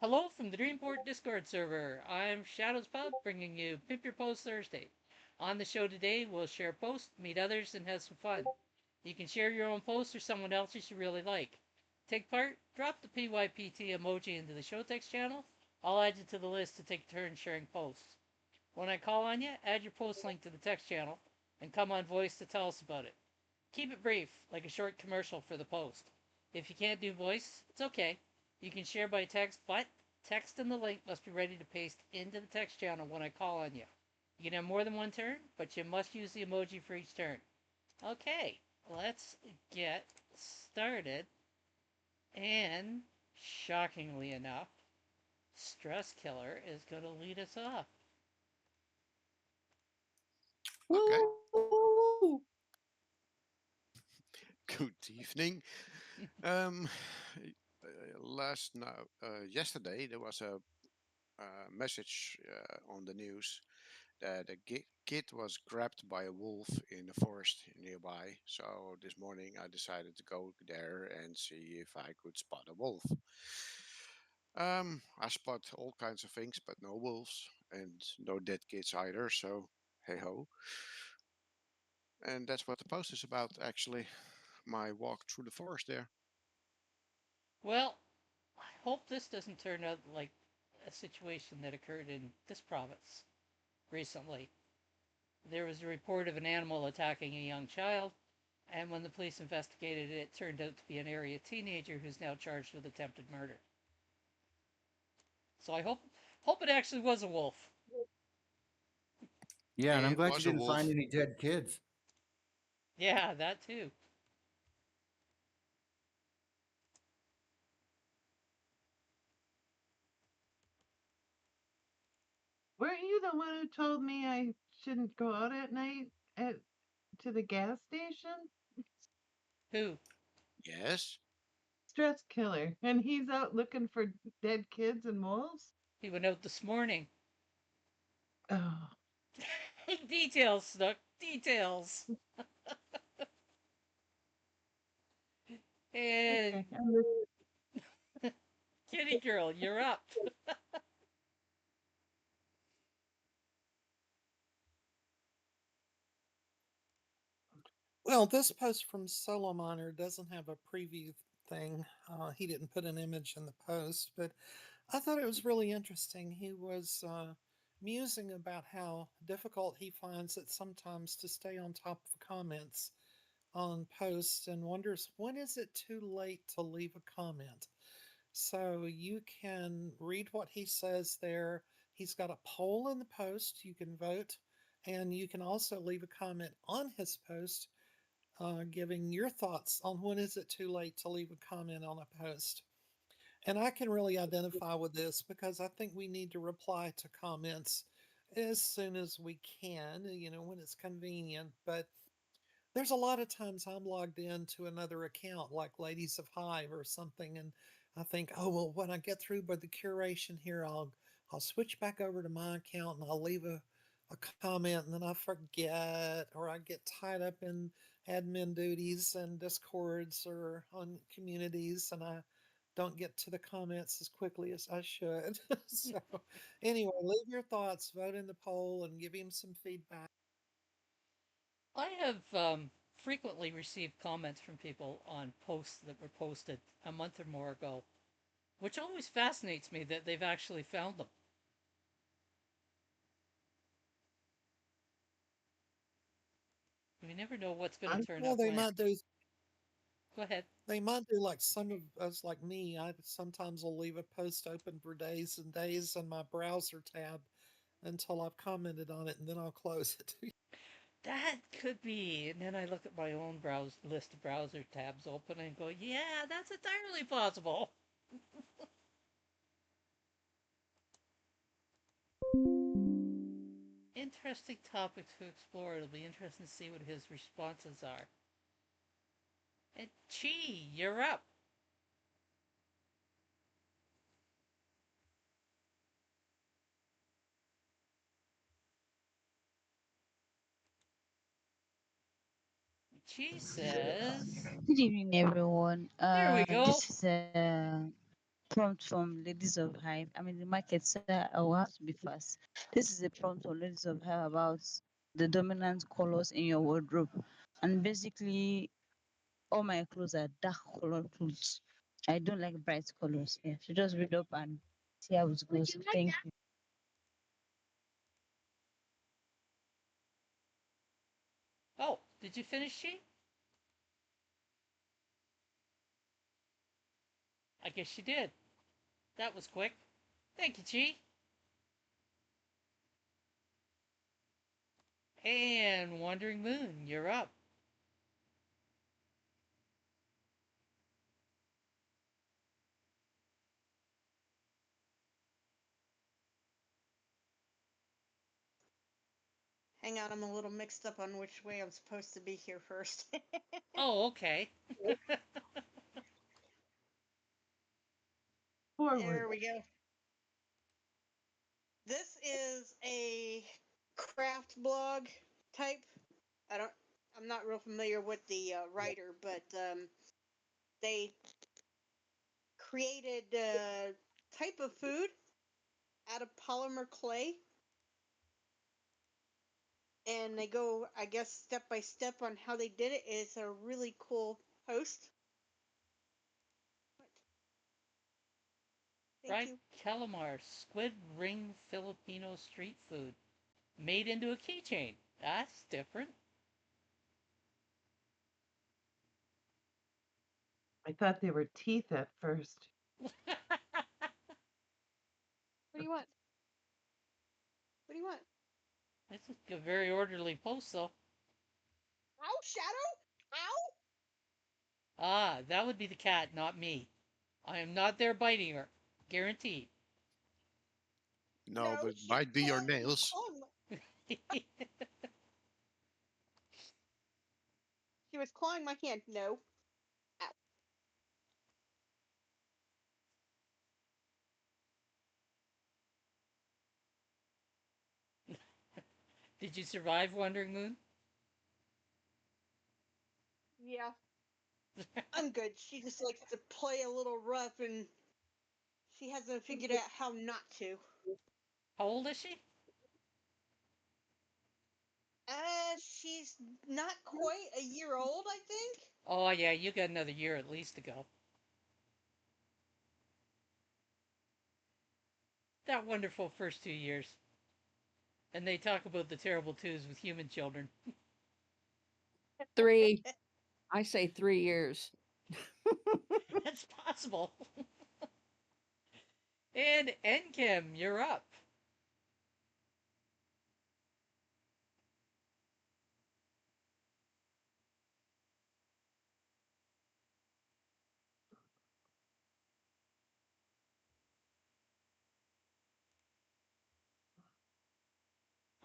Hello from the Dreamport Discord server. I'm ShadowsPub, bringing you Pimp Your Post Thursday. On the show today, we'll share posts, meet others, and have some fun. You can share your own post or someone else's you really like. Take part, drop the PYPT emoji into the show text channel. I'll add you to the list to take turns sharing posts. When I call on you, add your post link to the text channel and come on voice to tell us about it. Keep it brief, like a short commercial for the post. If you can't do voice, it's okay. You can share by text, but text and the link must be ready to paste into the text channel when I call on you. You can have more than one turn, but you must use the emoji for each turn. Okay, let's get started. And shockingly enough, Stress Killer is going to lead us off. Okay. Woo! Good evening. Um, yesterday there was a message on the news that a kid was grabbed by a wolf in the forest nearby. So this morning I decided to go there and see if I could spot a wolf. I spot all kinds of things, but no wolves and no dead kids either. So hey ho. And that's what the post is about, actually. My walk through the forest there. Well, I hope this doesn't turn out like a situation that occurred in this province recently. There was a report of an animal attacking a young child, and when the police investigated it, it turned out to be an area teenager who's now charged with attempted murder. So I hope it actually was a wolf. Yeah, and I'm It glad you was a didn't find wolf. any dead kids. Yeah, that too. Weren't you the one who told me I shouldn't go out at night to the gas station? Who? Yes. Stress killer. And he's out looking for dead kids and wolves? He went out this morning. Oh, Details, Snook. Details. okay. And Kitty Girl, you're up. Well, this post from Solo Miner doesn't have a preview thing. He didn't put an image in the post, but I thought it was really interesting. He was musing about how difficult he finds it sometimes to stay on top of comments on posts and wonders when is it too late to leave a comment. So you can read what he says there. He's got a poll in the post. You can vote, and you can also leave a comment on his post giving your thoughts on when is it too late to leave a comment on a post. And I can really identify with this because I think we need to reply to comments as soon as we can, when it's convenient. But there's a lot of times I'm logged in to another account like Ladies of Hive or something, and I think, oh well, when I get through by the curation here, I'll switch back over to my account and I'll leave a comment, and then I forget, or I get tied up in admin duties and discords or on communities, and I don't get to the comments as quickly as I should. So anyway, leave your thoughts, vote in the poll, and give him some feedback. I have frequently received comments from people on posts that were posted a month or more ago, which always fascinates me that they've actually found them. We never know what's going to I'm turn Well, up they when. might do Go ahead. They might do like some of us, like me. I sometimes will leave a post open for days and days in my browser tab until I've commented on it, and then I'll close it. That could be. And then I look at my own browse list of browser tabs open and go, yeah, that's entirely possible. Interesting topic to explore. It'll be interesting to see what his responses are. And Chi, you're up. Chi says, Good evening, everyone. there we This go. is prompt from Ladies of Hive. I'm in the market, so I will have to be fast. This is a prompt from Ladies of Hive about the dominant colors in your wardrobe. And basically, all my clothes are dark color clothes. I don't like bright colors. Yeah, so just read up and see how it goes. Thank you. Oh, did you finish, Chi? I guess you did. That was quick. Thank you, Chi. And Wandering Moon, you're up. Hang on, I'm a little mixed up on which way I'm supposed to be here first. Oh, okay. Forward. There we go. This is a craft blog type. I'm not real familiar with the writer, but they created a type of food out of polymer clay, and they go, I guess, step by step on how they did it. It's a really cool post. Thank Fried you. calamar, squid ring Filipino street food. Made into a keychain. That's different. I thought they were teeth at first. What do you want? What do you want? It's a very orderly post, though. Ow, Shadow! Ow! Ah, that would be the cat, not me. I am not there biting her. Guaranteed. No, No, but it she was might be your clawing. She was nails. clawing. She was clawing my hand. No. Ow. Did you survive Wandering Moon? Yeah, I'm good. She just likes to play a little rough, and she hasn't figured out how not to. How old is she? She's not quite a year old, I think. Oh, yeah, you got another year at least to go. That wonderful first 2 years. And they talk about the terrible twos with human children. 3. I say 3 years. That's possible. And Enkim, you're up.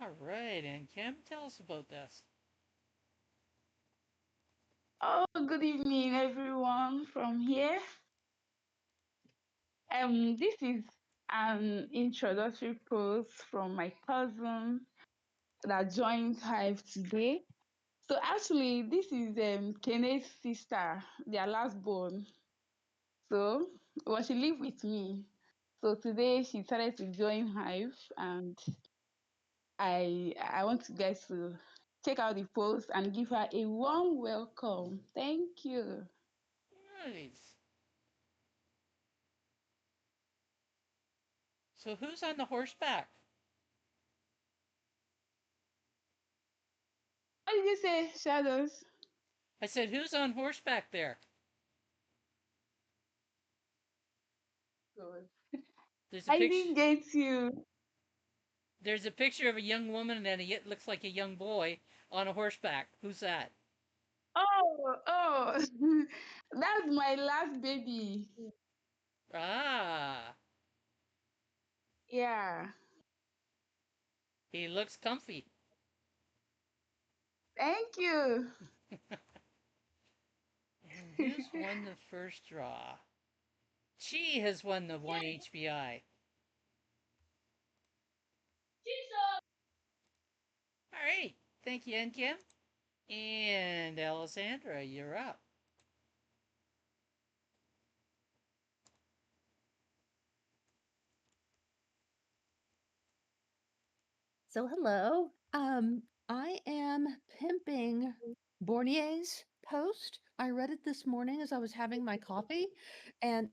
All right, Enkim, tell us about this. Oh, good evening, everyone from here. This is an introductory post from my cousin that joined Hive today. So actually, this is Kenneth's sister, their last born. So, well, she lived with me. So today she decided to join Hive, and I want you guys to check out the post and give her a warm welcome. Thank you. Nice. So who's on the horseback? What did you say, Shadows? I said, who's on horseback there? Good. There's a I picture. didn't get you. There's a picture of a young woman and it looks like a young boy on a horseback. Who's that? Oh, that's my last baby. Ah, Yeah. he looks comfy. Thank you. And who's won the first draw? She has won the 1 HBI. All right. Thank you, Enkim. And Alessandra, you're up. So hello. I am pimping Bornier's post. I read it this morning as I was having my coffee, and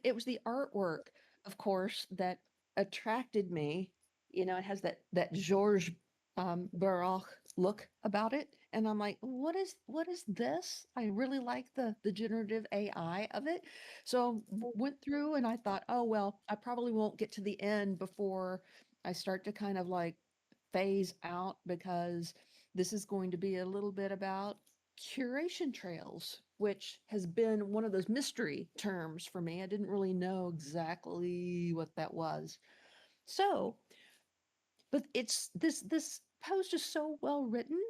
it was the artwork, of course, that attracted me. You know, it has that Georges Baroque look about it, and I'm like, what is this? I really like the generative AI of it. So went through and I thought, oh well, I probably won't get to the end before I start to kind of like phase out because this is going to be a little bit about curation trails, which has been one of those mystery terms for me. I didn't really know exactly what that was. So, but it's this post is so well written,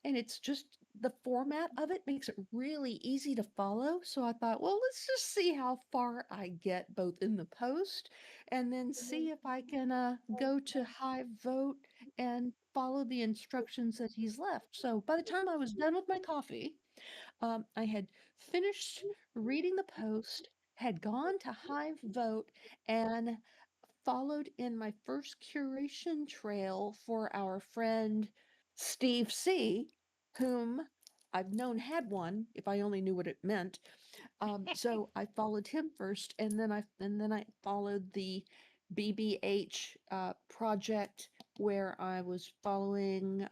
and it's just the format of it makes it really easy to follow. So I thought, well, let's just see how far I get both in the post and then see if I can go to Hive Vote and follow the instructions that he's left. So by the time I was done with my coffee, I had finished reading the post, had gone to Hive Vote, and followed in my first curation trail for our friend Steve C., whom I've known had one, if I only knew what it meant. So I followed him first, and then I followed the BBH project where I was following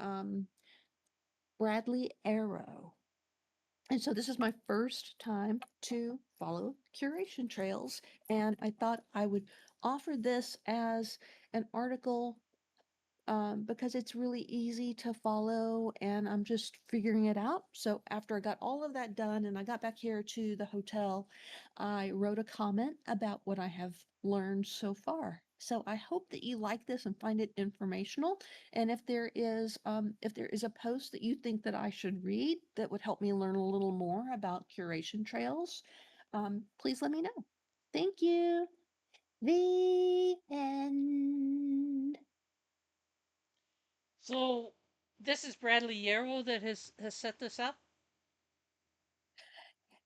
Bradley Arrow. And so this is my first time to follow curation trails. And I thought I would offer this as an article because it's really easy to follow and I'm just figuring it out. So after I got all of that done and I got back here to the hotel, I wrote a comment about what I have learned so far. So I hope that you like this and find it informational. And if there is a post that you think that I should read that would help me learn a little more about curation trails, please let me know. Thank you. The end. So this is Bradley Yarrow that has set this up.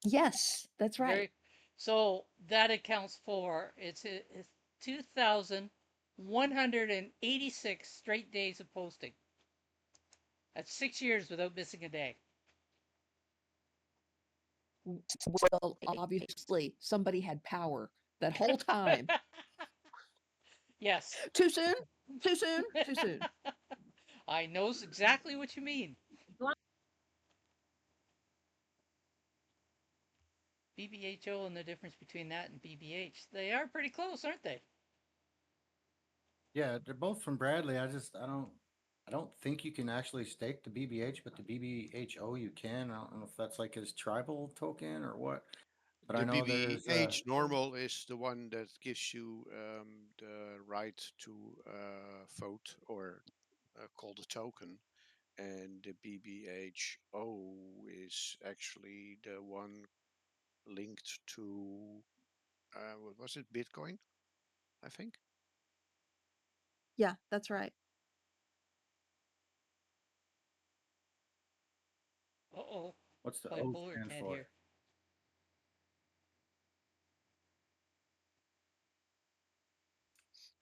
Yes, that's right. Very. So that accounts for it's 2,186 straight days of posting. That's 6 years without missing a day. Well, obviously, somebody had power that whole time. Yes. Too soon? Too soon? Too soon. I knows exactly what you mean. BBHO and the difference between that and BBH. They are pretty close, aren't they? Yeah, they're both from Bradley. I don't think you can actually stake the BBH, but the BBHO you can. I don't know if that's like his tribal token or what. But I The know there's BBH normal is the one that gives you the right to vote or call the token, and the BBHO is actually the one linked to what was it, Bitcoin, I think. Yeah, that's right. Uh oh. what's the O Bipolar stand can't for? hear.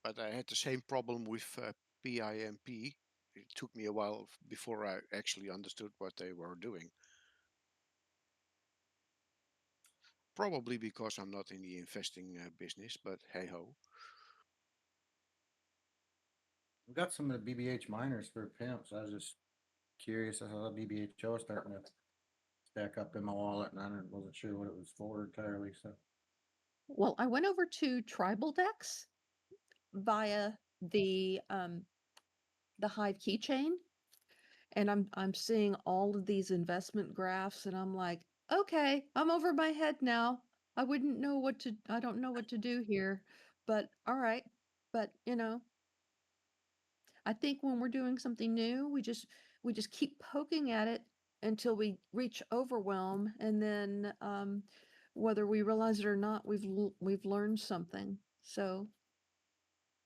But I had the same problem with PIMP. It took me a while before I actually understood what they were doing. Probably because I'm not in the investing business, but hey ho. We've got some of the BBH miners for Pimp, so I was just curious. I saw the BBHO starting to stack up in my wallet, and I wasn't sure what it was for entirely. So Well, I went over to Tribal Decks via the Hive keychain, and I'm seeing all of these investment graphs, and I'm like, okay, I'm over my head now. I don't know what to do here, but all right. But I think when we're doing something new, we just keep poking at it until we reach overwhelm, and then whether we realize it or not, we've learned something. So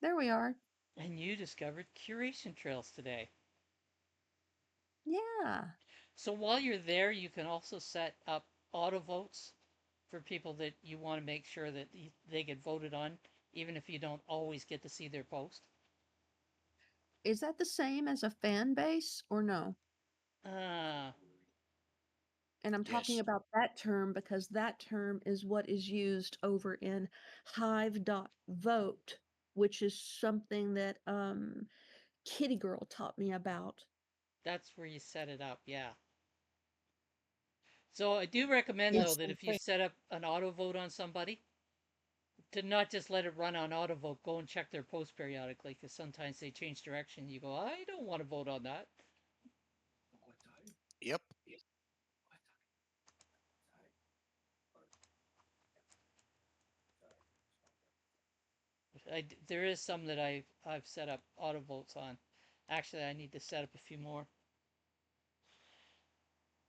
there we are. And you discovered curation trails today. Yeah. So while you're there, you can also set up auto votes for people that you want to make sure that they get voted on, even if you don't always get to see their post. Is that the same as a fan base or no? Ah, And I'm talking Yes, about that term because that term is what is used over in hive.vote, which is something that Kitty Girl taught me about. that's where you set it up. Yeah. So I do recommend though Yes, that same if you thing. set up an auto vote on somebody, to not just let it run on auto vote. Go and check their post periodically because sometimes they change direction. You go, I don't want to vote on that. yep. There is some that I've set up auto votes on. Actually, I need to set up a few more.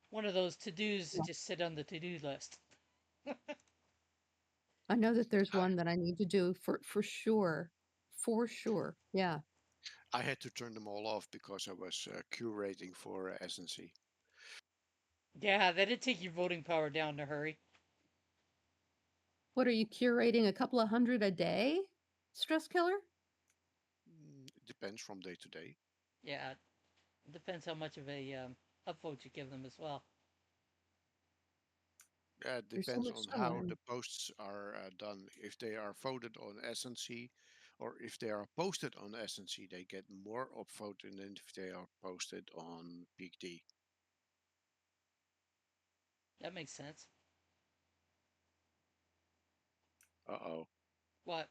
One of those to dos that just sit on the to do list. I know that there's I, one that I need to do for sure. For sure. Yeah. I had to turn them all off because I was curating for SNC. Yeah, that'd take your voting power down in a hurry. What are you curating, a couple of hundred a day? Stress killer? It depends from day to day. Yeah, it depends how much of a upvote you give them as well. It There's so depends much on how time. the posts are done. If they are voted on SNC, or if they are posted on SNC, they get more upvoted than if they are posted on PYPT. That makes sense. Uh oh. What?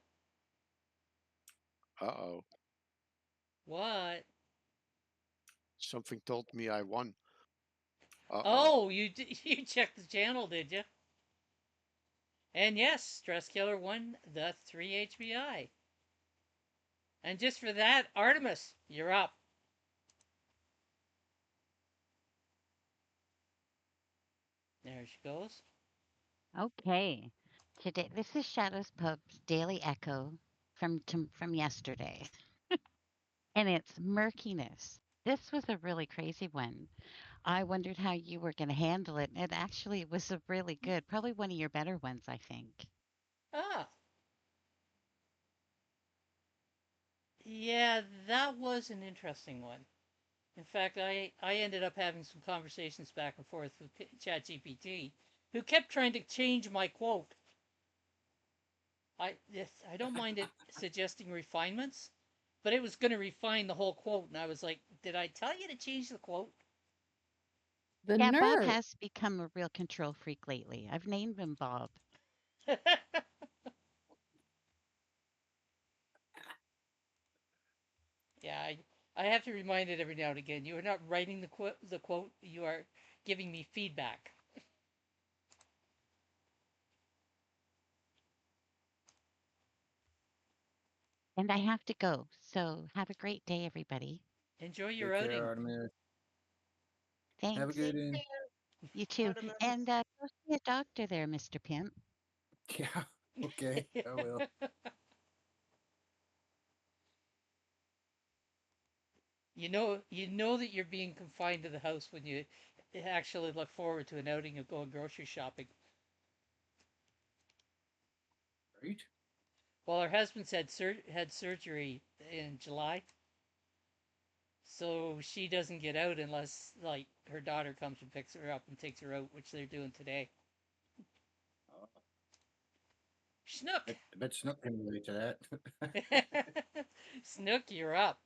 Uh oh. What? Something told me I won. Uh oh. Oh, you checked the channel, did you? And yes, Stress Killer won the 3 HBI. And just for that, Artemis, you're up. There she goes. Okay. Today, this is Shadows Pub's Daily Echo from yesterday, and it's murkiness. This was a really crazy one. I wondered how you were going to handle it, and it actually was a really good, probably one of your better ones, I think. Ah, yeah, that was an interesting one. In fact, I ended up having some conversations back and forth with ChatGPT, who kept trying to change my quote. I don't mind it suggesting refinements, but it was going to refine the whole quote, and I was like, did I tell you to change the quote? The Yeah, Bob nerve. has become a real control freak lately. I've named him Bob. Yeah, I have to remind it every now and again. You are not writing the quote. You are giving me feedback. And I have to go. So have a great day, everybody. Enjoy your Take care, outing. Artemis. Have a Thanks. good Take one. care, You too. Artemis. And go see a doctor there, Mr. Pimp. Yeah. Okay. I will. You know that you're being confined to the house when you actually look forward to an outing of going grocery shopping. Right. Well, her husband's had surgery in July, so she doesn't get out unless like her daughter comes and picks her up and takes her out, which they're doing today. Uh, Snook, I bet Snook can relate to that. Snook, you're up.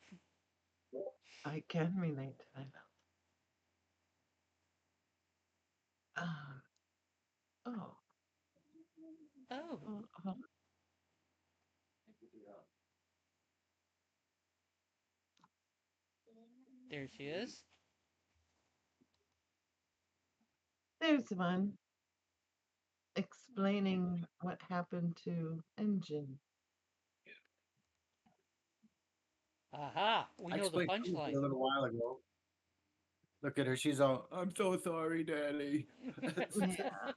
I can relate to that. Um, oh, Oh, oh. there she is. There's one explaining what happened to Engine. Aha, we I know the explained something punchline. a little while ago. Look at her. She's all, I'm so sorry, Daddy. Yeah,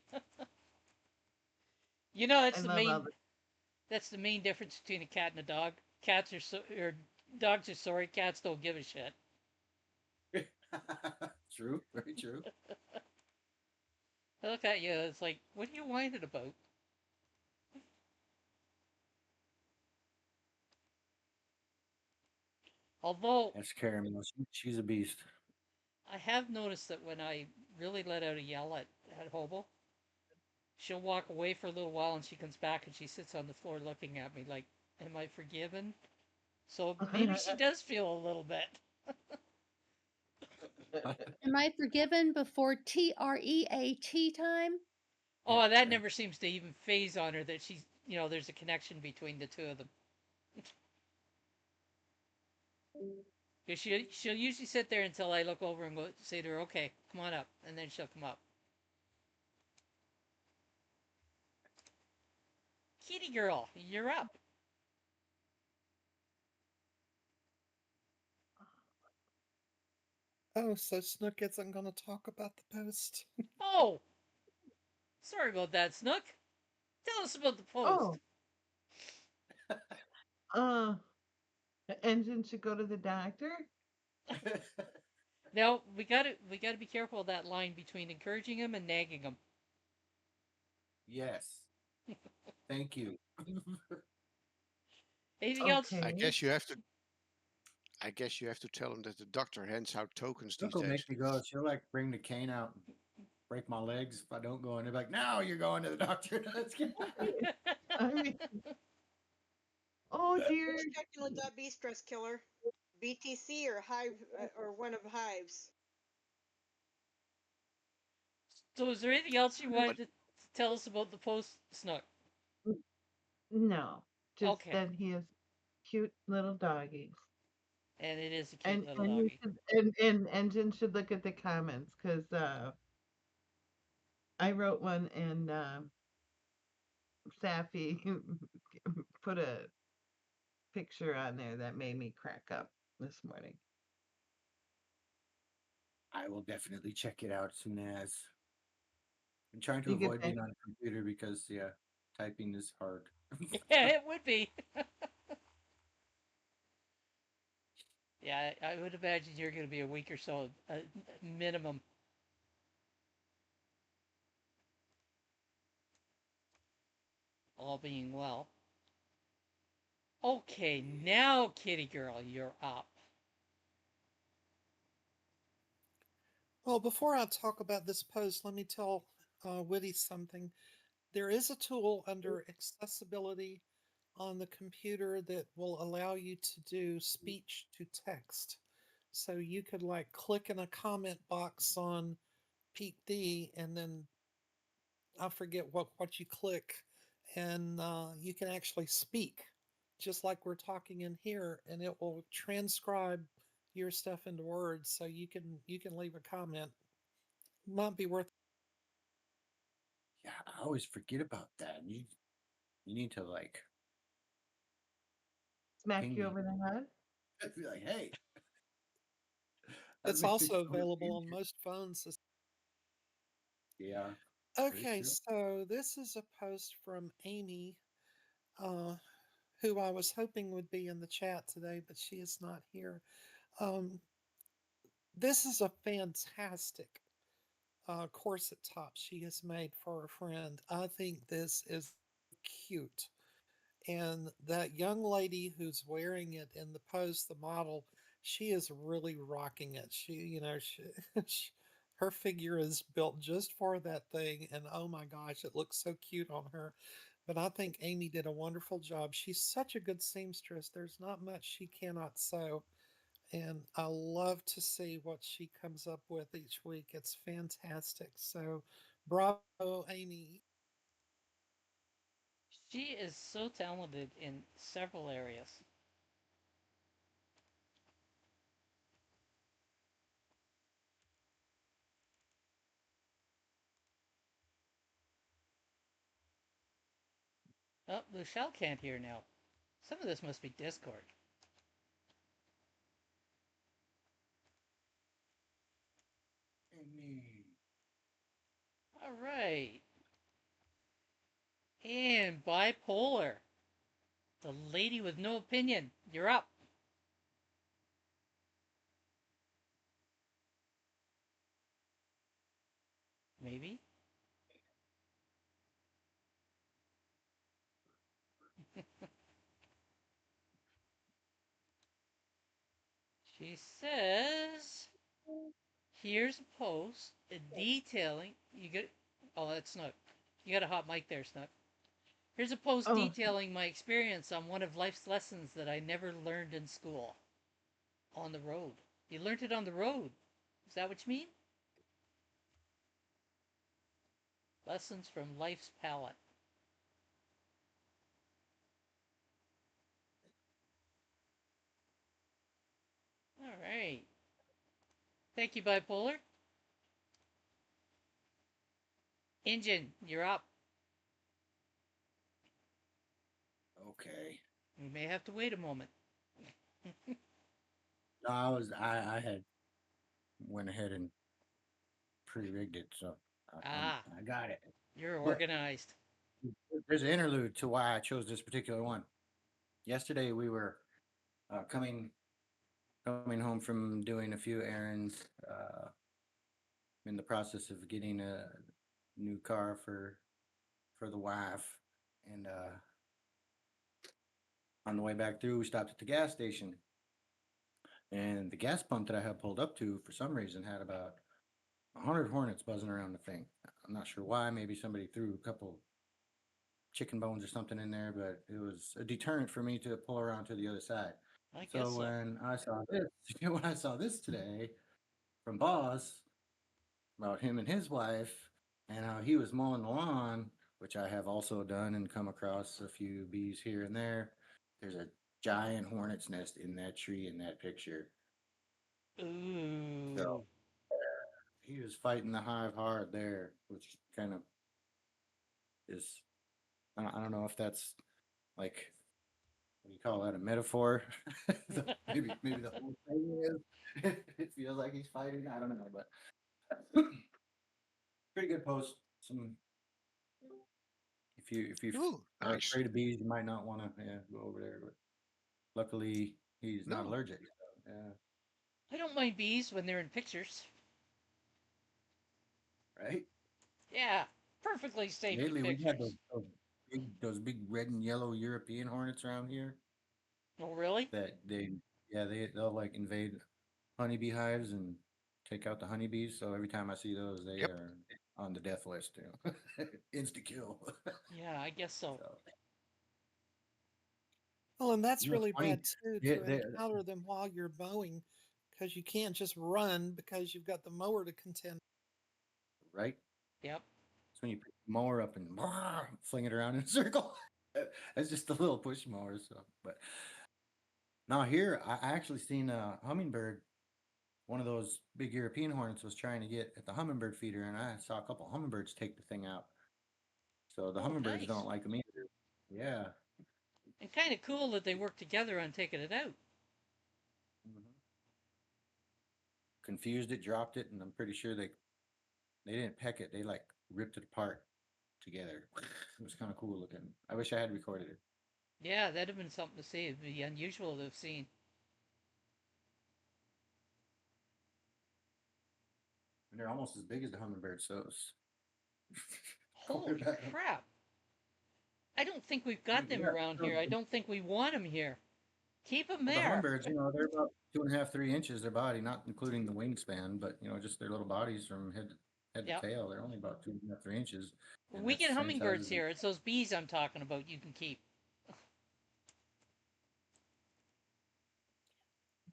You know I love all the. that's the main difference between a cat and a dog. Cats are or dogs are sorry. Cats don't give a shit. True. Very true. I look at you. It's like, what are you whining about? Although That's Caramel. She's a beast. I have noticed that when I really let out a yell at Hobo, she'll walk away for a little while and she comes back and she sits on the floor looking at me like, am I forgiven? So maybe she does feel a little bit. Am I forgiven before TREAT time? Oh, that never seems to even phase on her that she's, there's a connection between the two of them. Because she'll usually sit there until I look over and go say to her, okay, come on up. And then she'll come up. Kitty girl, you're up. Oh, so Snook isn't going to talk about the post? Oh, sorry about that, Snook. Tell us about the post. Oh, uh, the engine should go to the doctor. Now we gotta be careful of that line between encouraging him and nagging him. Yes. Thank you. Anything else? I Okay. guess you have to. I guess you have to tell them that the doctor hands out tokens Snook these will days. make me go. She'll like bring the cane out and break my legs if I don't go in. They're like, now you're going to the doctor. Let's get I mean, oh dear. Which technically would that be, stress killer? BTC or hive or one of hives? So is there anything else you But wanted to tell us about the post, Snook? No, just Okay. that he has cute little doggies. And it is a cute And little and you doggy. should and Engine should look at the comments because I wrote one and Safi put a picture on there that made me crack up this morning. I will definitely check it out soon as. I'm trying to You get avoid that? being on a computer because yeah, typing is hard. Yeah, it would be. Yeah, I would imagine you're going to be a week or so, minimum. All being well. Okay, now, kitty girl, you're up. Well, before I talk about this post, let me tell Witty something. There is a tool under accessibility on the computer that will allow you to do speech to text. So you could like click in a comment box on Peak D and then I forget what you click, and you can actually speak, just like we're talking in here, and it will transcribe your stuff into words, so you can leave a comment. Might be worth. Yeah, I always forget about that. You need to like Smack ping you me. over the head? I'd be like, hey, that It's makes it also so much available on easier. most phones. Yeah, that is Okay, true. so this is a post from Amy, uh, who I was hoping would be in the chat today, but she is not here. Um, this is a fantastic corset top she has made for a friend. I think this is so cute. And that young lady who's wearing it in the post, the model, she is really rocking it. She, her figure is built just for that thing. And oh my gosh, it looks so cute on her. But I think Amy did a wonderful job. She's such a good seamstress. There's not much she cannot sew. And I love to see what she comes up with each week. It's fantastic. So, bravo, Amy. She is so talented in several areas. Oh, Luchelle can't hear now. Some of this must be Discord. Amy. All right. And bipolar. The lady with no opinion. You're up. Maybe. She says, here's a post detailing. You get. Oh, that's Snook. You got a hot mic there, Snook. Here's a post Oh, detailing my experience on one of life's lessons that I never learned in school. On the road. You learned it on the road. Is that what you mean? Lessons from life's palette. All right. Thank you, Bipolar. Engine, you're up. Okay. We may have to wait a moment. No, I had went ahead and pre-rigged it, so Ah, I got it. you're But organized. there's an interlude to why I chose this particular one. Yesterday we were coming home from doing a few errands. In the process of getting a new car for the wife, and on the way back through, we stopped at the gas station, and the gas pump that I had pulled up to, for some reason, had about 100 hornets buzzing around the thing. I'm not sure why. Maybe somebody threw a couple chicken bones or something in there, but it was a deterrent for me to pull around to the other side. I guess So so. when I saw this today from Boss about him and his wife and how he was mowing the lawn, which I have also done and come across a few bees here and there. There's a giant hornet's nest in that tree in that picture. So Ooh. he was fighting the hive hard there, which kind of is, I don't know if that's like, what do you call that, a metaphor? Maybe the whole thing is. It feels like he's fighting. I don't know, but pretty good post. Some if you Oh, are nice. afraid of bees, you might not want to go over there. But luckily, he's not No, allergic. So, yeah, I don't mind bees when they're in pictures. right. Yeah, perfectly safe in Lately, we've had pictures. those big red and yellow European hornets around here Oh, really? that they'll like invade honeybee hives and take out the honeybees. So every time I see those, they yep. are on the death list. Insta kill. Yeah, I guess so. So Well, and that's it's really funny. bad too They, to they, encounter them while you're mowing because you can't just run because you've got the mower to contend. right? Yep. It's when you pick the mower up and fling it around in a circle. It's just a little push mower. So, but now here, I actually seen a hummingbird. One of those big European hornets was trying to get at the hummingbird feeder, and I saw a couple hummingbirds take the thing out. So the Oh, hummingbirds nice. don't like them either. Yeah. And kind of cool that they work together on taking it out. Mhm. Confused it, dropped it, and I'm pretty sure they didn't peck it. They like ripped it apart together. It was kind of cool looking. I wish I had recorded it. Yeah, that'd have been something to see. It'd be unusual to have seen. And they're almost as big as the hummingbird, so it's Holy quarterback. crap. I don't think we've got them Yeah. around So here. I don't think we want them here. Keep them well, the there. hummingbirds, they're about 2.5, 3 inches their body, not including the wingspan, but just their little bodies from head to Yep. tail. They're only about 2.5, 3 inches, When and we that's get the same size hummingbirds as a here, it's those bees I'm talking about you can keep.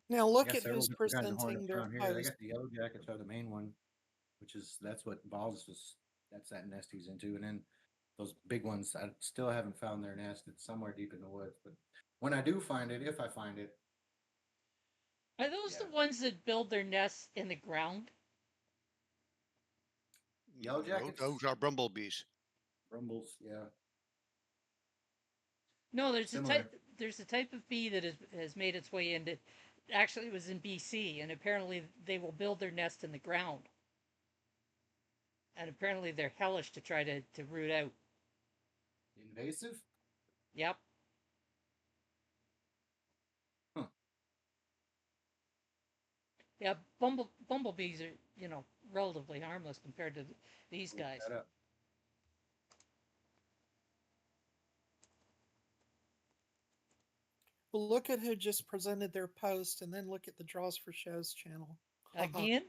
Now I look got at several who's different kinds of presenting hornets their around here. They post. got the yellow jackets are the main one, that's what Balls was. That's that nest he's into, and then those big ones. I still haven't found their nest. It's somewhere deep in the woods, but when I do find it, if I find it, Are those the yeah, ones that build their nests in the ground? yellow No, jackets, those are bumblebees. rumbles, yeah, No, similar. there's a type of bee that has made its way into. Actually, it was in BC, and apparently they will build their nest in the ground. And apparently they're hellish to try to root out. Invasive? Yep. Huh. Yeah, bumblebees are, relatively harmless compared to these Look guys. that up. Well, look at who just presented their post and then look at the Draws for Shows channel. Haha. Again?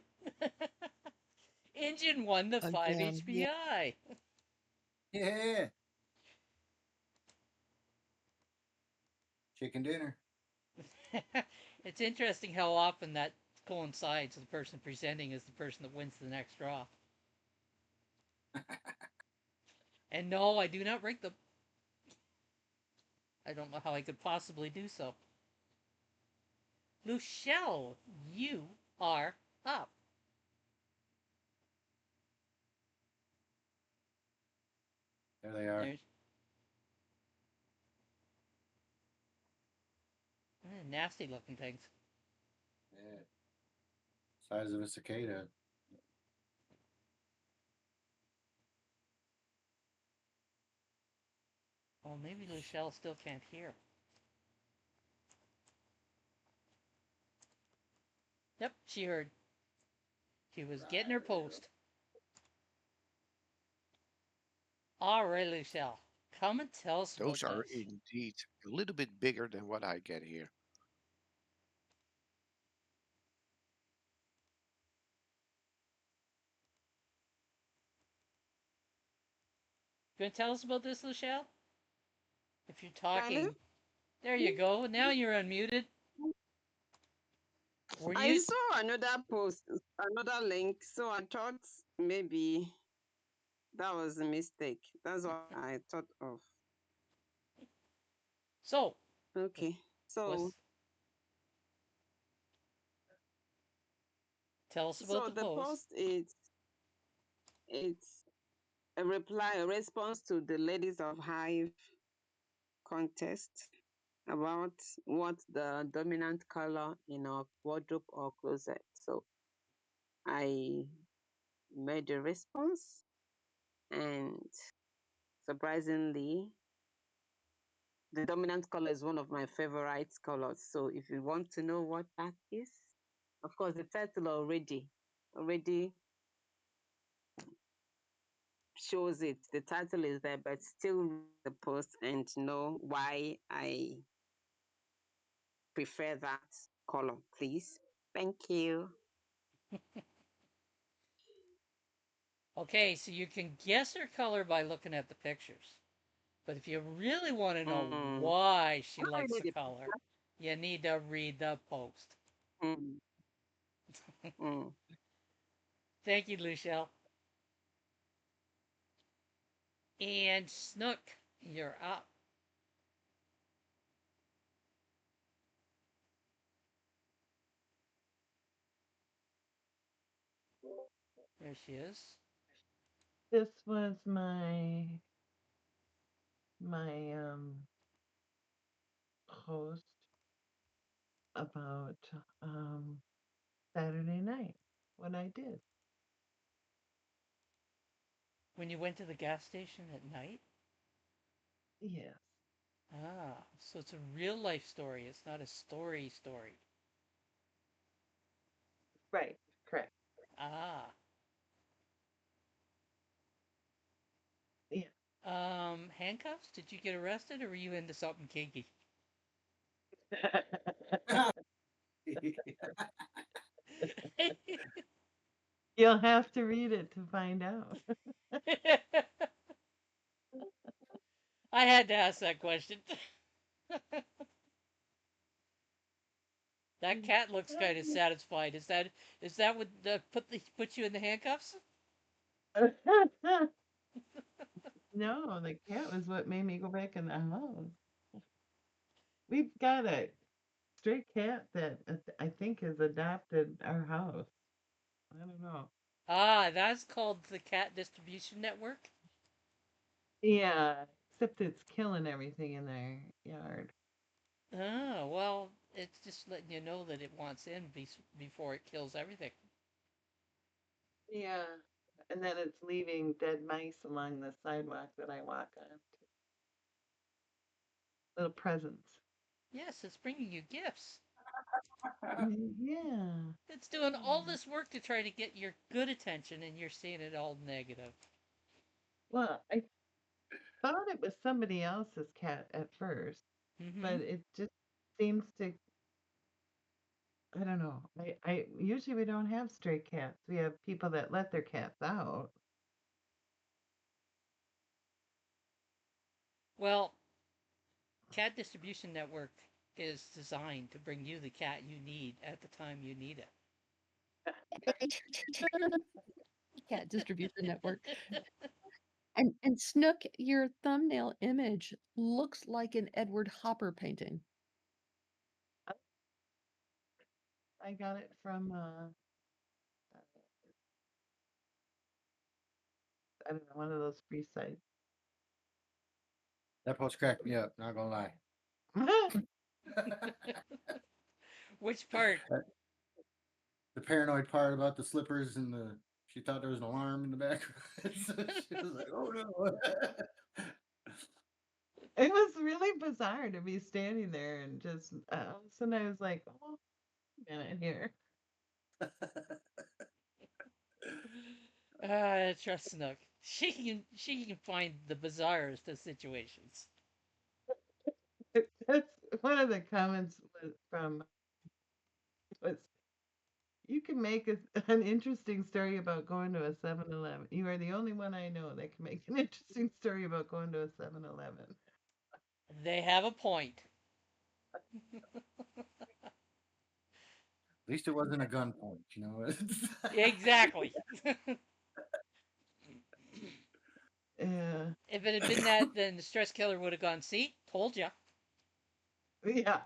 Engine won the 5 Again. Yeah. HPI. Yeah. Chicken dinner. It's interesting how often that coincides. The person presenting is the person that wins the next draw. And no, I do not rank them. I don't know how I could possibly do so. Luchelle, you are up. There they are. There's nasty looking things. Yeah. Size of a cicada. Well, maybe Luchelle still can't hear. Yep, she heard. She was getting her post. All right, Luchelle, come and tell us about Those are this. indeed a little bit bigger than what I get here. You gonna tell us about this, Luchelle? If you're Pardon? talking, there you go. Now you're unmuted. Were I you saw another post, another link, so I thought maybe that was a mistake. That's what I thought of. so? Okay. So Was tell us about so the the post. post is it's a reply, a response to the Ladies of Hive contest about what's the dominant color in our wardrobe or closet. So I made a response, and surprisingly, the dominant color is one of my favorite colors. So if you want to know what that is, of course, the title already shows it. The title is there, but still read the post and know why I prefer that color, please. Thank you. Okay, so you can guess her color by looking at the pictures. But if you really want to know Mm. why she Not likes really the color, you need to read the post. mm, mm. Thank you, Luchelle. And Snook, you're up. There she is. This was my post about um Saturday night, what I did. When you went to the gas station at night? Yes. Ah, so it's a real life story. It's not a story story. Right. Correct. Ah. Yeah. Handcuffs? Did you get arrested or were you into something kinky? You'll have to read it to find out. I had to ask that question. That cat looks kind of satisfied. Is that what put you in the handcuffs? No, the cat was what made me go back in the house. We've got a stray cat that I think has adopted our house. I don't know. Ah, that's called the cat distribution network. Yeah, except it's killing everything in their yard. Oh, well, it's just letting you know that it wants in before it kills everything. Yeah. And then it's leaving dead mice along the sidewalk that I walk on. Little presents. Yes, it's bringing you gifts. Yeah. It's doing all Yeah. this work to try to get your good attention, and you're seeing it all negative. Well, I thought it was somebody else's cat at first, Mm-hmm. but it just seems to, I don't know. I usually we don't have stray cats. We have people that let their cats out. Well, cat distribution network is designed to bring you the cat you need at the time you need it. Cat distribution network. And Snook, your thumbnail image looks like an Edward Hopper painting. I got it from I don't know, one of those free sites. That post cracked me up. Not gonna lie. Which part? The paranoid part about the slippers and the she thought there was an alarm in the back. So she was like, "Oh no!" It was really bizarre to be standing there and just all of a sudden I was like, oh, wait a minute here. Trust Snook. She can find the bizarrest of situations. That's one of the comments was from was you can make an interesting story about going to a 7-Eleven. You are the only one I know that can make an interesting story about going to a 7-Eleven. They have a point. At least it wasn't a gunpoint, you know. Exactly. Yeah. If it had been that, then the stress killer would have gone, see, told ya. Yeah.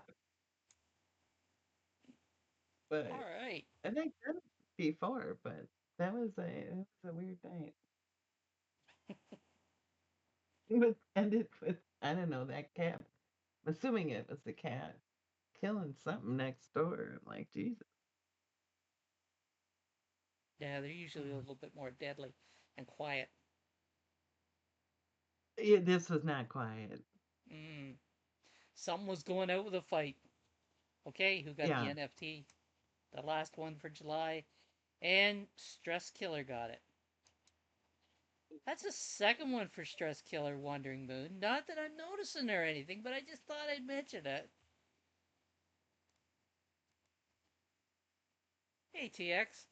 All But right. I think that before, but that was a weird night. It was ended with I don't know that cat. I'm assuming it was the cat killing something next door. I'm like, Jesus. Yeah, they're usually a little bit more deadly and quiet. Yeah, this was not quiet. Mm. Something was going out with a fight. Okay, who got the Yeah. NFT? The last one for July. And Stress Killer got it. That's a second one for Stress Killer Wandering Moon. Not that I'm noticing or anything, but I just thought I'd mention it. Hey, TX.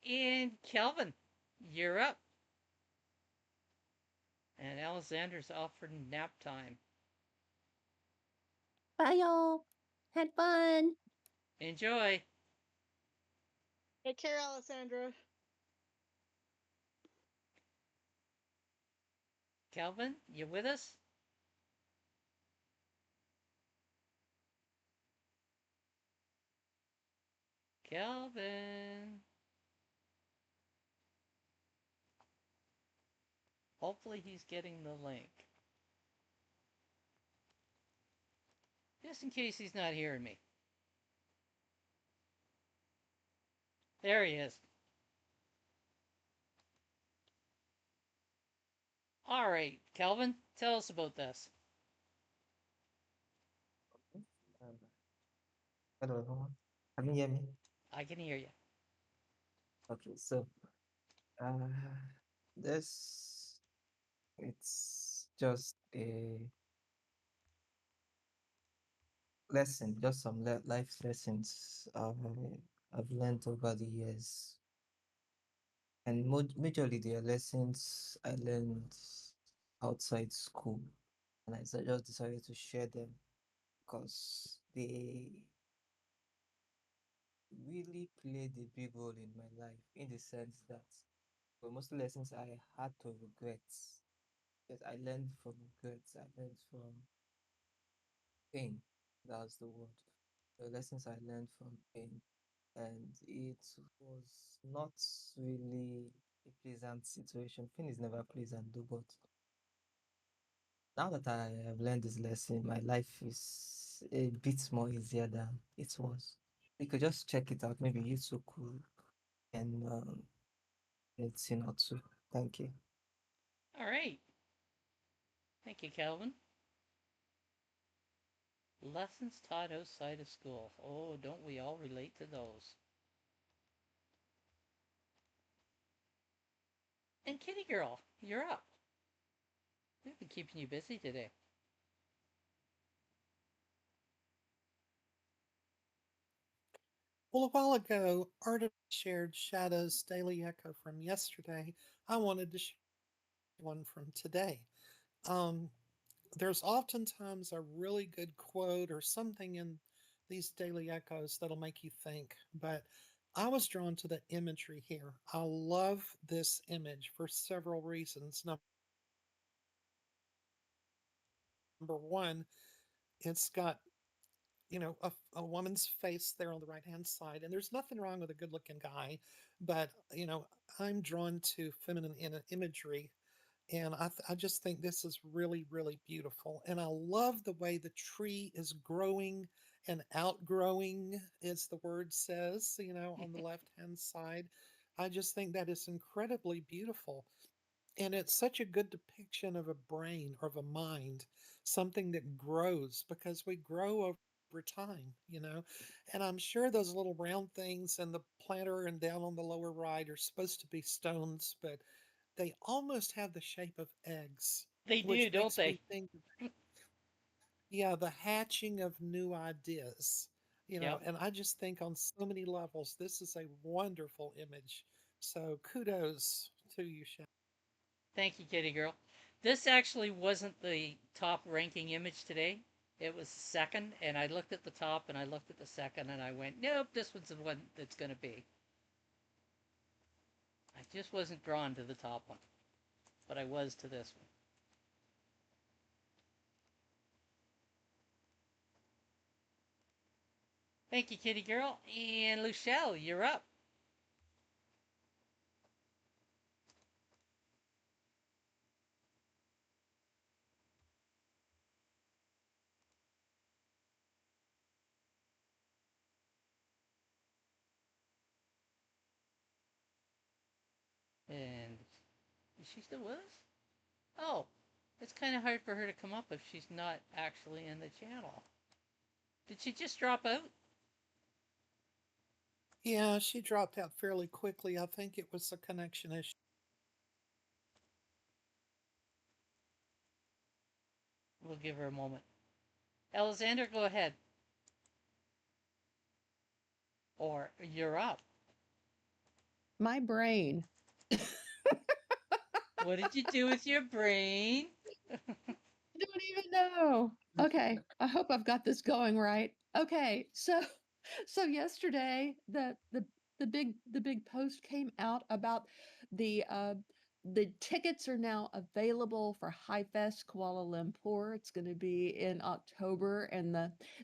And Kelvin, you're up. And Alexander's off for nap time. Bye, y'all. Had fun. Enjoy. Take care, Alessandra. Kelvin, you with us? Kelvin. Hopefully he's getting the link. Just in case he's not hearing me. There he is. All right, Kelvin, tell us about this. Um, Hello, everyone. Can you hear me? I can hear you. Okay, so uh, this it's just a lesson, just some life lessons I've learned over the years, and majorly they are lessons I learned outside school, and just decided to share them because they really played a big role in my life in the sense that for most lessons I had to regret. Yes, I learned from regrets. I learned from pain. That's the word. The lessons I learned from pain. And it was not really a pleasant situation. Pain is never pleasant, though, but now that I have learned this lesson, my life is a bit more easier than it was. You could just check it out. Maybe YouTube could and let's not too. Thank you. All right. Thank you, Kelvin. Lessons taught outside of school. Oh, don't we all relate to those? And Kitty Girl, you're up. We've been keeping you busy today. Well, a while ago, Artemis shared Shadow's Daily Echo from yesterday. I wanted to share one from today. Um, there's oftentimes a really good quote or something in these daily echoes that'll make you think, but I was drawn to the imagery here. I love this image for several reasons. Number one, it's got a woman's face there on the right hand side, and there's nothing wrong with a good looking guy, but I'm drawn to feminine imagery, and I just think this is really, really beautiful. And I love the way the tree is growing and outgrowing, as the word says, on the left hand side. I just think that is incredibly beautiful. And it's such a good depiction of a brain or of a mind, something that grows because we grow over time. And I'm sure those little round things in the planter and down on the lower right are supposed to be stones, but they almost have the shape of eggs, They do, which don't makes me they? think, yeah, the hatching of new ideas. Yep. And I just think on so many levels, this is a wonderful image. So kudos to you, Sha. Thank you, kitty girl. This actually wasn't the top ranking image today. It was second, and I looked at the top and I looked at the second and I went, nope, this one's the one that's going to be. I just wasn't drawn to the top one, but I was to this one. Thank you, kitty girl. And Luchelle, you're up. And is she still with us? Oh, it's kind of hard for her to come up if she's not actually in the channel. Did she just drop out? Yeah, she dropped out fairly quickly. I think it was a connection issue. We'll give her a moment. Alexander, go ahead. Or you're up. My brain. What did you do with your brain? I don't even know. Okay, I hope I've got this going right. Okay, so yesterday the big post came out about the tickets are now available for High Fest Kuala Lumpur. It's going to be in October, and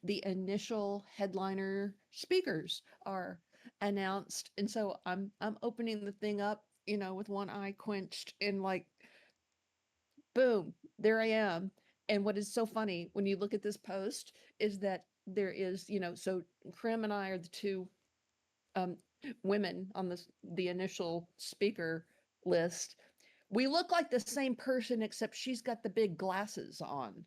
the initial headliner speakers are announced. And so I'm opening the thing up, with one eye quenched, and like boom, there I am. And what is so funny when you look at this post is that there is, so Krim and I are the two um, women on the initial speaker list. We look like the same person, except she's got the big glasses on.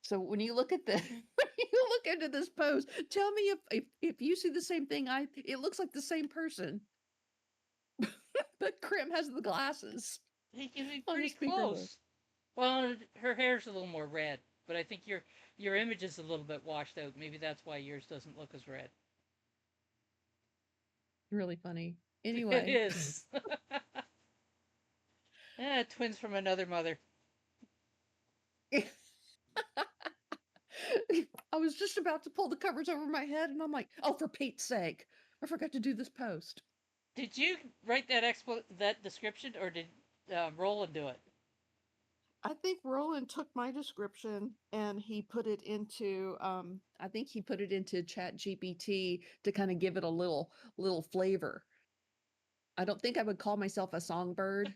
So when you look at the when you look into this post, tell me if you see the same thing. It looks like the same person, but Krim has the glasses He can be on the pretty speaker list. close. Well, her hair's a little more red, but I think your image is a little bit washed out. Maybe that's why yours doesn't look as red. Really funny. It Anyway. is. Twins from another mother. I was just about to pull the covers over my head, and I'm like, oh, for Pete's sake, I forgot to do this post. Did you write that description, or did Roland do it? I think Roland took my description and he put it into I think he put it into Chat GPT to kind of give it a little flavor. I don't think I would call myself a songbird.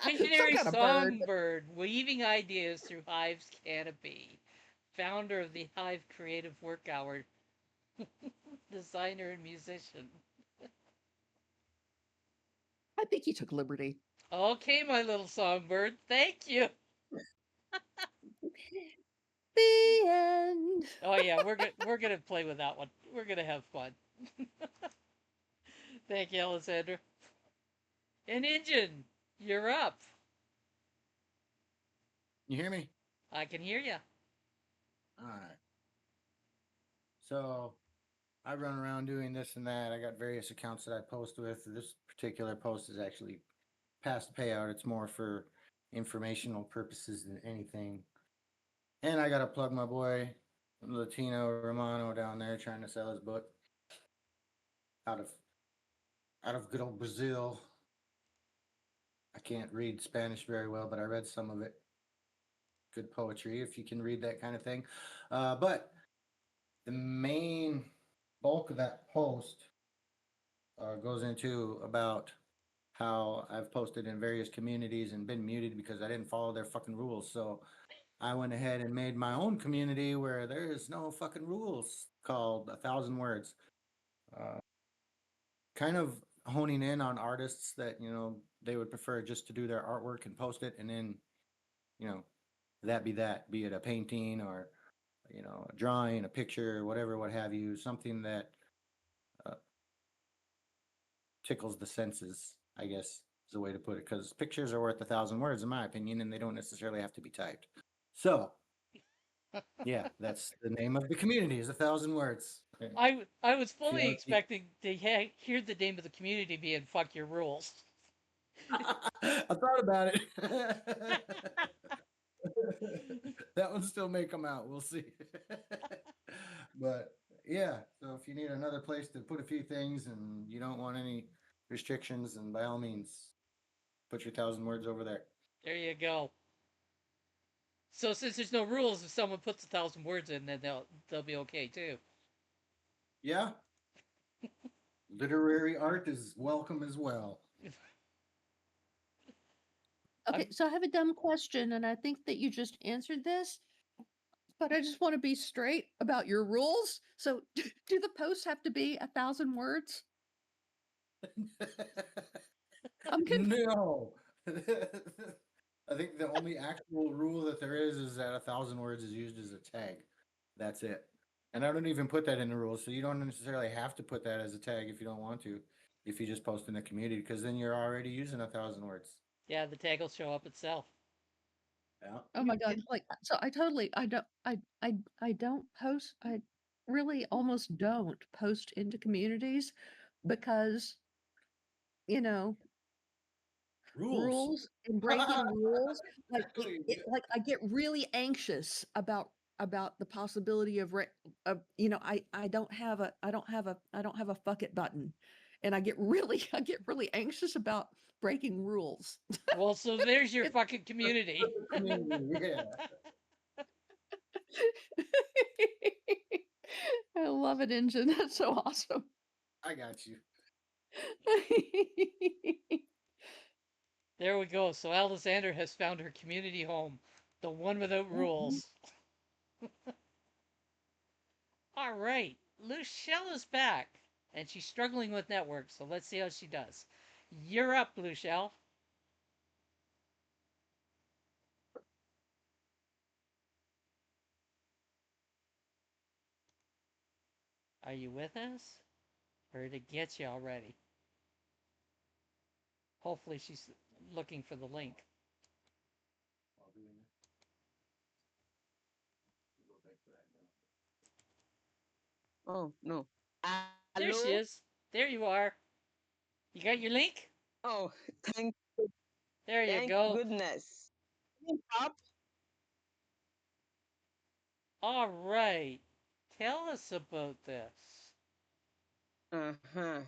Some Visionary kind of bird. songbird, weaving ideas through Hive's canopy. Founder of the Hive Creative Work Hour, designer and musician. I think he took liberty. Okay, my little songbird, thank you. The end. Oh yeah, we're gonna play with that one. We're gonna have fun. Thank you, Alessandra. An engine, you're up. You hear me? I can hear you. All right. So I run around doing this and that. I got various accounts that I post with. This particular post is actually past payout. It's more for informational purposes than anything. And I got to plug my boy Latino Romano down there trying to sell his book out of good old Brazil. I can't read Spanish very well, but I read some of it. Good poetry if you can read that kind of thing. But the main bulk of that post goes into about how I've posted in various communities and been muted because I didn't follow their fucking rules. So I went ahead and made my own community where there is no fucking rules called 1,000 words. Uh, kind of honing in on artists that, they would prefer just to do their artwork and post it and then, you know, that, be it a painting or, a drawing, a picture, whatever, what have you, something that uh, tickles the senses, I guess is the way to put it. Because pictures are worth 1,000 words, in my opinion, and they don't necessarily have to be typed. So, yeah, that's the name of the community is 1,000 words. I was If you fully want to see, expecting to hear the name of the community being "Fuck Your Rules." I thought about it. That one still may come out. We'll see. But yeah, so if you need another place to put a few things and you don't want any restrictions, then by all means, put your 1,000 words over there. There you go. So since there's no rules, if someone puts 1,000 words in, then they'll be okay too. Yeah, literary art is welcome as well. Okay, I'm so I have a dumb question, and I think that you just answered this, but I just want to be straight about your rules. So, do the posts have to be 1,000 words? I'm confused. No. I think the only actual rule that there is that 1,000 words is used as a tag. That's it. And I don't even put that in the rules, so you don't necessarily have to put that as a tag if you don't want to. If you just post in the community, because then you're already using 1,000 words. Yeah, the tag will show up itself. Yeah. Oh my god! Like, so I don't post. I really almost don't post into communities because you know Rules. rules and breaking rules. Like Exactly. like I get really anxious about the possibility of I don't have a fuck it button, and I get really I get really anxious about breaking rules. Well, so there's your It, fucking community. Perfect community. Yeah, I love it, Engine. That's so awesome. I got you. There we go. So Alexander has found her community home, the one without Mhm. rules. All right, Lucielle is back, and she's struggling with network. So let's see how she does. You're up, Lucielle. Are you with us? Or did it get you already? Hopefully she's looking for the link. Oh, no. There she Hello? is. There you are. You got your link? Oh, thank, There you thank go. goodness. Up. All right. Tell us about this. Uh-huh.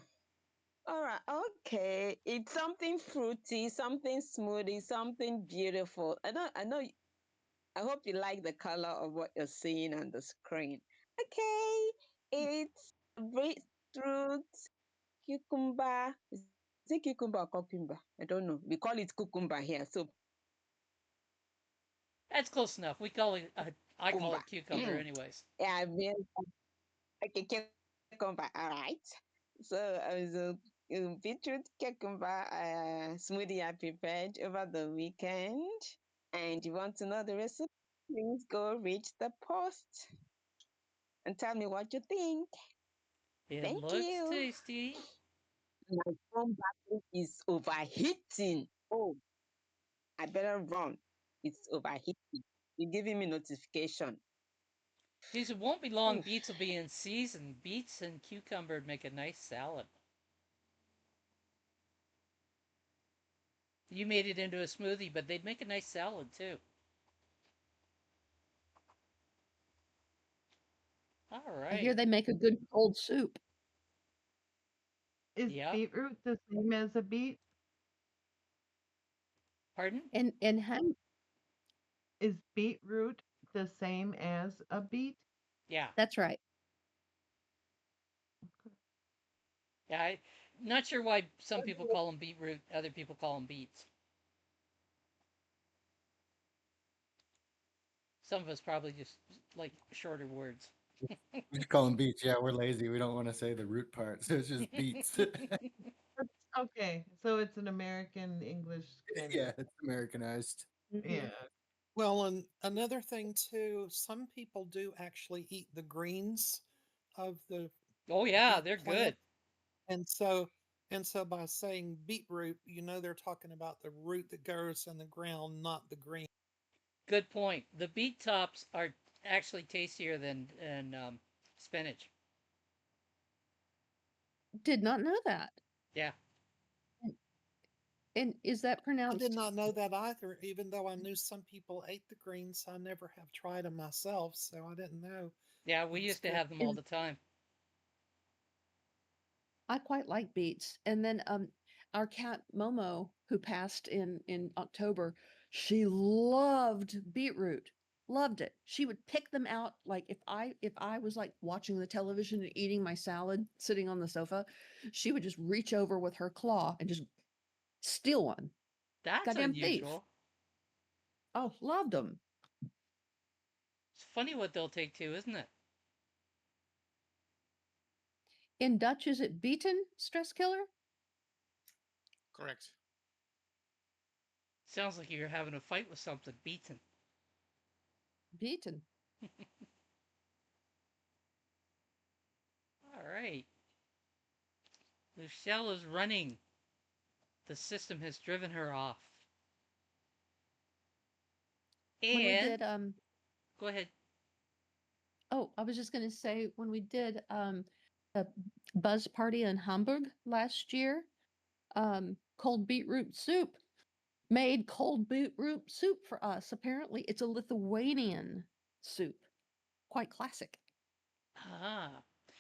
All right. Okay. It's something fruity, something smoothie, something beautiful. I know. I hope you like the color of what you're seeing on the screen. Okay. It's beetroot, cucumber. Is it cucumber or cucumber? I don't know. We call it cucumber here. So That's close enough. We call it, I call cucumber. it cucumber anyways. Yeah, I mean, okay, cucumber. All right. So beetroot cucumber smoothie I prepared over the weekend. And you want to know the recipe? Please go read the post and tell me what you think. It Thank looks you. tasty. My phone battery is overheating. Oh, I better run. It's overheating. You're giving me notification. Geez, it won't be long. Oof. Beets will be in season. Beets and cucumber make a nice salad. You made it into a smoothie, but they'd make a nice salad too. All I hear right. they make a good cold soup. Is Yep. beetroot the same as a beet? Pardon? And how Is beetroot the same as a beet? Yeah. that's right. Yeah. Not sure why some people call them beetroot, other people call them beets. Some of us probably just like shorter words. We just call them beets. Yeah, we're lazy. We don't want to say the root part, so it's just beets. Okay, so it's an American English kind of. Yeah, it's Americanized. Yeah. Mhm. Well, and another thing too, some people do actually eat the greens of the Oh yeah, beet they're plant. good. And so by saying beetroot, they're talking about the root that grows in the ground, not the green. Good point. The beet tops are actually tastier than spinach. Did not know that. Yeah. And and is that I did pronounced not know that either, even though I knew some people ate the greens. I never have tried them myself, so I didn't know Yeah, we it was used to good. have them all is the time. I quite like beets. And then our cat Momo, who passed in October, she loved beetroot. Loved it. She would pick them out like if I was like watching the television and eating my salad sitting on the sofa, she would just reach over with her claw and just steal one. That's Goddamn thief. unusual. Oh, loved them. It's funny what they'll take to, isn't it? In Dutch, is it beaten stress killer? Correct. Sounds like you're having a fight with something. Beaten. Beaten. All right. Lucielle is running. The system has driven her off. When we And did go ahead. oh, I was just going to say when we did a buzz party in Hamburg last year, cold beetroot soup made cold beetroot soup for us. Apparently, it's a Lithuanian soup, quite classic. Ah.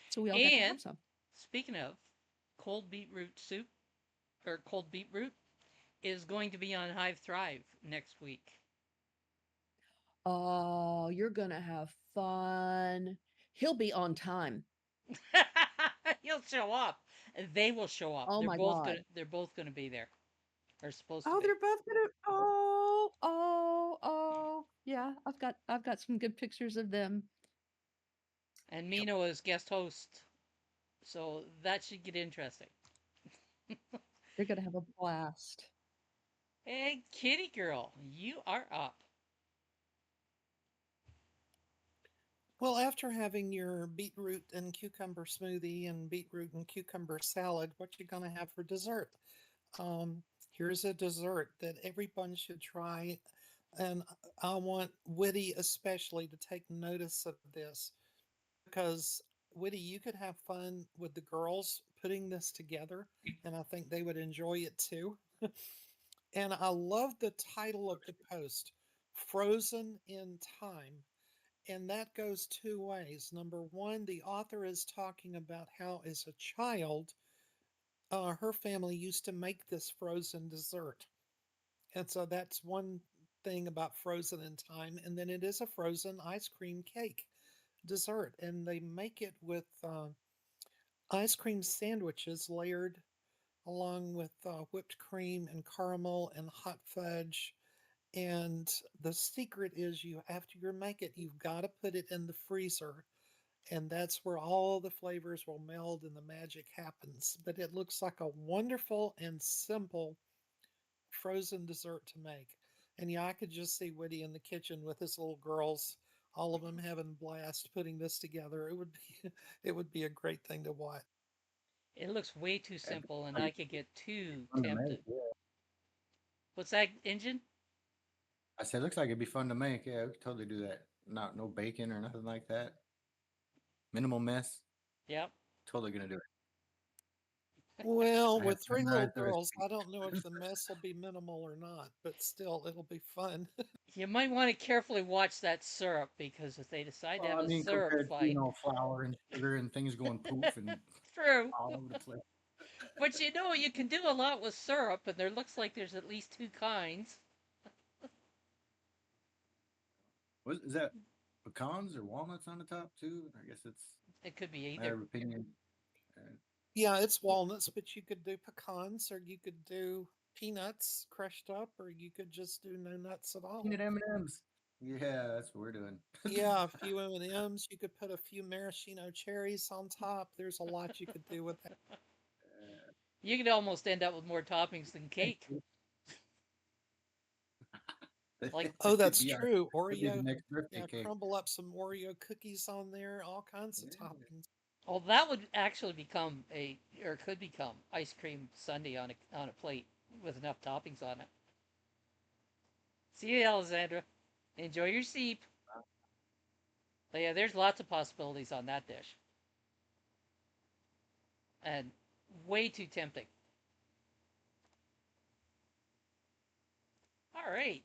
So we all got to And have some. speaking of cold beetroot soup or cold beetroot is going to be on Hive Thrive next week. Oh, you're going to have fun. He'll be on time. He'll show up. They will show up. Oh my God. They're both gonna be there. Are supposed to Oh, be. they're both gonna. Oh. Yeah, I've got some good pictures of them. And Yep. Mino is guest host. So that should get interesting. They're gonna have a blast. Hey, kitty girl, you are up. Well, after having your beetroot and cucumber smoothie and beetroot and cucumber salad, what you gonna have for dessert? Here's a dessert that everyone should try, and I want Witty especially to take notice of this because Witty, you could have fun with the girls putting this together, and I think they would enjoy it too. And I love the title of the post, Frozen in Time. And that goes two ways. Number one, the author is talking about how, as a child, her family used to make this frozen dessert. And so that's one thing about frozen in time. And then it is a frozen ice cream cake dessert. And they make it with ice cream sandwiches layered along with whipped cream and caramel and hot fudge. And the secret is you, after you make it, you've got to put it in the freezer. And that's where all the flavors will meld and the magic happens. But it looks like a wonderful and simple frozen dessert to make. And yeah, I could just see Woody in the kitchen with his little girls, all of them having blast putting this together. It would be it would be a great thing to watch. It looks way too That'd be simple, and fun I could get too fun to make. tempted. Yeah. What's that engine? I said, looks like it'd be fun to make. Yeah, we could totally do that. Not no bacon or nothing like that. Minimal mess. Yep. Totally gonna do it. Well, I have with three little memorized the girls, recipe. I don't know if the mess will be minimal or not, but still, it'll be fun. You might want to carefully watch that syrup because if they decide to Well, have I a mean, syrup compared to fight, flour and sugar and things going poof and true. all over the place. But you know, you can do a lot with syrup, and there looks like there's at least two kinds. Is that pecans or walnuts on the top too? I guess it's It could be a matter either. of opinion. Yeah, it's walnuts, but you could do pecans or you could do peanuts crushed up or you could just do no nuts at all. Peanut M&Ms. Yeah, that's what we're doing. Yeah, a few M&Ms, you could put a few maraschino cherries on top. There's a lot you could do with that. You could almost end up with more toppings than cake. Like, Oh, That could that's be our true. could be the Oreo, next birthday yeah, cake. crumble up some Oreo cookies on there, all kinds of Yeah. toppings. oh, that would actually become a, or could become ice cream sundae on a plate with enough toppings on it. See you, Alexandra. Enjoy your seep. But yeah, there's lots of possibilities on that dish, and way too tempting. All right.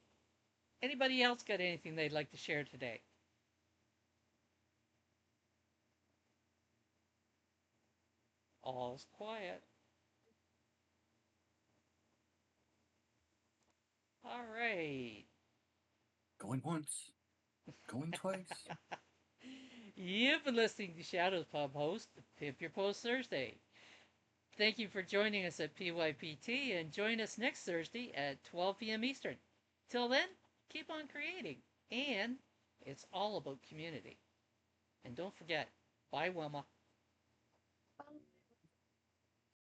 Anybody else got anything they'd like to share today? All's quiet. All right. Going once, going twice. You've been listening to Shadows Pub host, Pimp Your Post Thursday. Thank you for joining us at PYPT and join us next Thursday at 12 p.m. Eastern. Till then, keep on creating. And it's all about community. And don't forget, bye, Wilma.